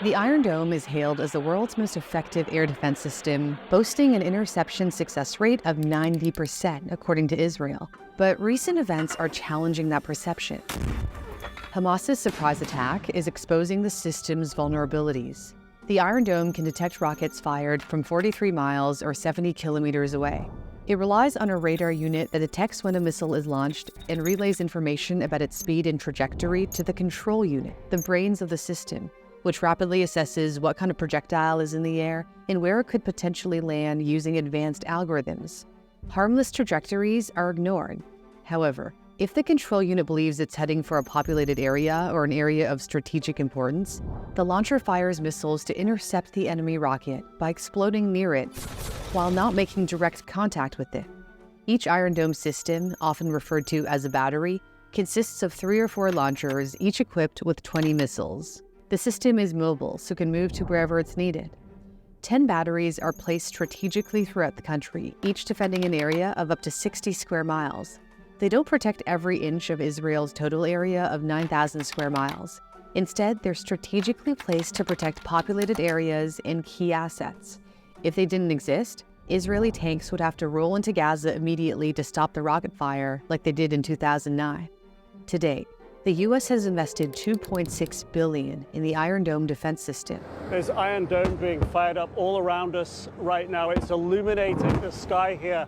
The Iron Dome is hailed as the world's most effective air defense system, boasting an interception success rate of 90%, according to Israel. But recent events are challenging that perception. Hamas's surprise attack is exposing the system's vulnerabilities. The Iron Dome can detect rockets fired from 43 miles or 70 kilometers away. It relies on a radar unit that detects when a missile is launched and relays information about its speed and trajectory to the control unit, the brains of the system, which rapidly assesses what kind of projectile is in the air and where it could potentially land using advanced algorithms. Harmless trajectories are ignored. However, if the control unit believes it's heading for a populated area or an area of strategic importance, the launcher fires missiles to intercept the enemy rocket by exploding near it while not making direct contact with it. Each Iron Dome system, often referred to as a battery, consists of 3 or 4 launchers, each equipped with 20 missiles. The system is mobile, so can move to wherever it's needed. 10 batteries are placed strategically throughout the country, each defending an area of up to 60 square miles. They don't protect every inch of Israel's total area of 9,000 square miles. Instead, they're strategically placed to protect populated areas and key assets. If they didn't exist, Israeli tanks would have to roll into Gaza immediately to stop the rocket fire like they did in 2009. To date, the U.S. has invested $2.6 billion in the Iron Dome defense system. There's Iron Dome being fired up all around us right now. It's illuminating the sky here.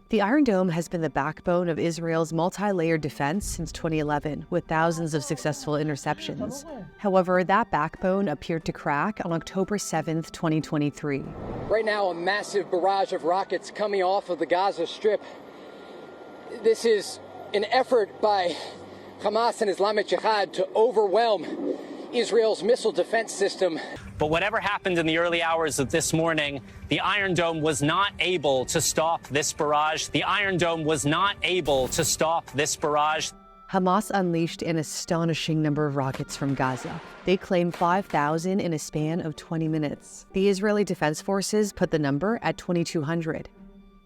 The Iron Dome has been the backbone of Israel's multi-layered defense since 2011, with thousands of successful interceptions. However, that backbone appeared to crack on October 7, 2023. Right now, a massive barrage of rockets coming off of the Gaza Strip. This is an effort by Hamas and Islamic Jihad to overwhelm Israel's missile defense system. But whatever happened in the early hours of this morning, the Iron Dome was not able to stop this barrage. The Iron Dome was not able to stop this barrage. Hamas unleashed an astonishing number of rockets from Gaza. They claimed 5,000 in a span of 20 minutes. The Israeli Defense Forces put the number at 2,200.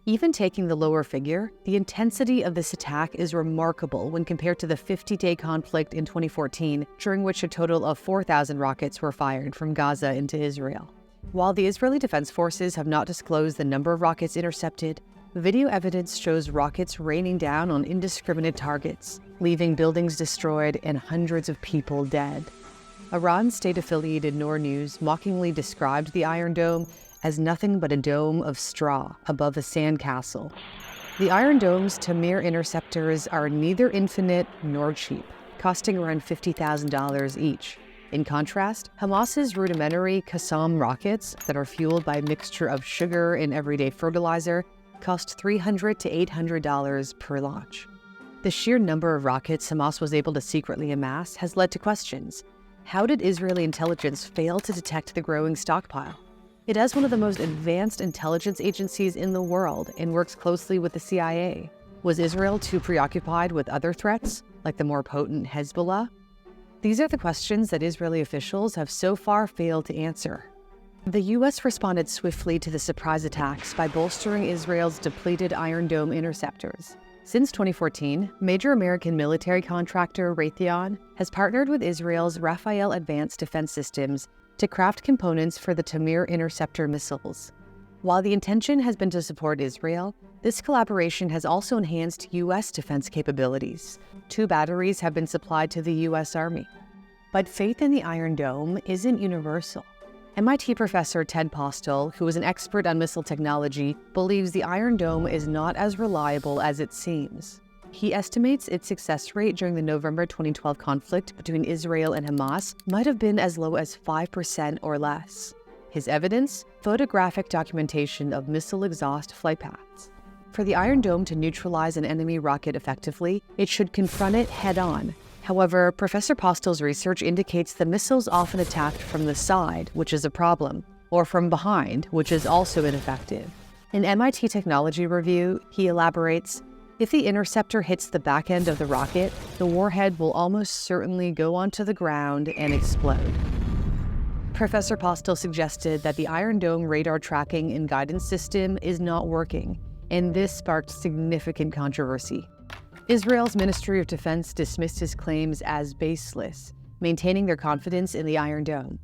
Even taking the lower figure, the intensity of this attack is remarkable when compared to the 50-day conflict in 2014, during which a total of 4,000 rockets were fired from Gaza into Israel. While the Israeli Defense Forces have not disclosed the number of rockets intercepted, video evidence shows rockets raining down on indiscriminate targets, leaving buildings destroyed and hundreds of people dead. Iran's state-affiliated Noor News mockingly described the Iron Dome as nothing but a dome of straw above a sandcastle. The Iron Dome's Tamir interceptors are neither infinite nor cheap, costing around $50,000 each. In contrast, Hamas's rudimentary Qassam rockets that are fueled by a mixture of sugar and everyday fertilizer cost $300 to $800 per launch. The sheer number of rockets Hamas was able to secretly amass has led to questions. How did Israeli intelligence fail to detect the growing stockpile? It has one of the most advanced intelligence agencies in the world and works closely with the CIA. Was Israel too preoccupied with other threats, like the more potent Hezbollah? These are the questions that Israeli officials have so far failed to answer. The U.S. responded swiftly to the surprise attacks by bolstering Israel's depleted Iron Dome interceptors. Since 2014, major American military contractor Raytheon has partnered with Israel's Rafael Advanced Defense Systems to craft components for the Tamir interceptor missiles. While the intention has been to support Israel, this collaboration has also enhanced U.S. defense capabilities. 2 batteries have been supplied to the U.S. Army. But faith in the Iron Dome isn't universal. MIT professor Ted Postel, who is an expert on missile technology, believes the Iron Dome is not as reliable as it seems. He estimates its success rate during the November 2012 conflict between Israel and Hamas might have been as low as 5% or less. His evidence? Photographic documentation of missile exhaust flight paths. For the Iron Dome to neutralize an enemy rocket effectively, it should confront it head-on. However, Professor Postel's research indicates the missiles often attacked from the side, which is a problem, or from behind, which is also ineffective. In MIT Technology Review, he elaborates, if the interceptor hits the back end of the rocket, the warhead will almost certainly go onto the ground and explode. Professor Postel suggested that the Iron Dome radar tracking and guidance system is not working, and this sparked significant controversy. Israel's Ministry of Defense dismissed his claims as baseless, maintaining their confidence in the Iron Dome.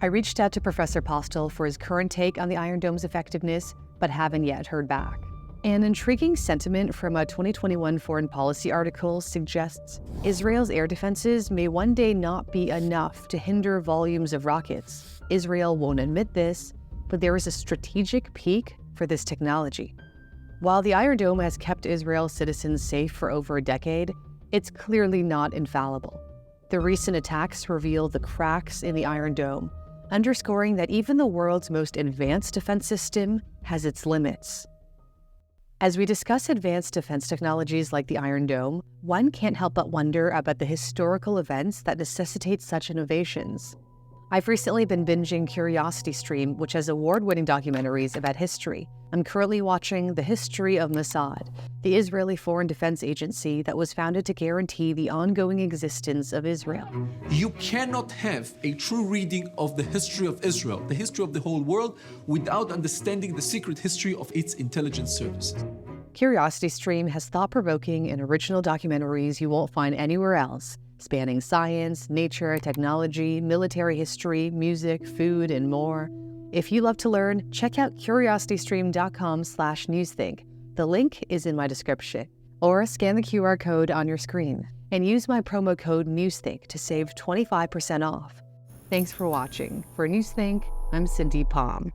I reached out to Professor Postel for his current take on the Iron Dome's effectiveness, but haven't yet heard back. An intriguing sentiment from a 2021 foreign policy article suggests Israel's air defenses may one day not be enough to hinder volumes of rockets. Israel won't admit this, but there is a strategic peak for this technology. While the Iron Dome has kept Israel's citizens safe for over a decade, it's clearly not infallible. The recent attacks reveal the cracks in the Iron Dome, underscoring that even the world's most advanced defense system has its limits. As we discuss advanced defense technologies like the Iron Dome, one can't help but wonder about the historical events that necessitate such innovations. I've recently been binging Curiosity Stream, which has award-winning documentaries about history. I'm currently watching The History of Mossad, the Israeli Foreign Defense Agency that was founded to guarantee the ongoing existence of Israel. You cannot have a true reading of the history of Israel, the history of the whole world, without understanding the secret history of its intelligence services. Curiosity Stream has thought-provoking and original documentaries you won't find anywhere else, spanning science, nature, technology, military history, music, food, and more. If you love to learn, check out curiositystream.com/newsthink. The link is in my description. Or scan the QR code on your screen and use my promo code Newsthink to save 25% off. Thanks for watching. For Newsthink, I'm Cindy Pom.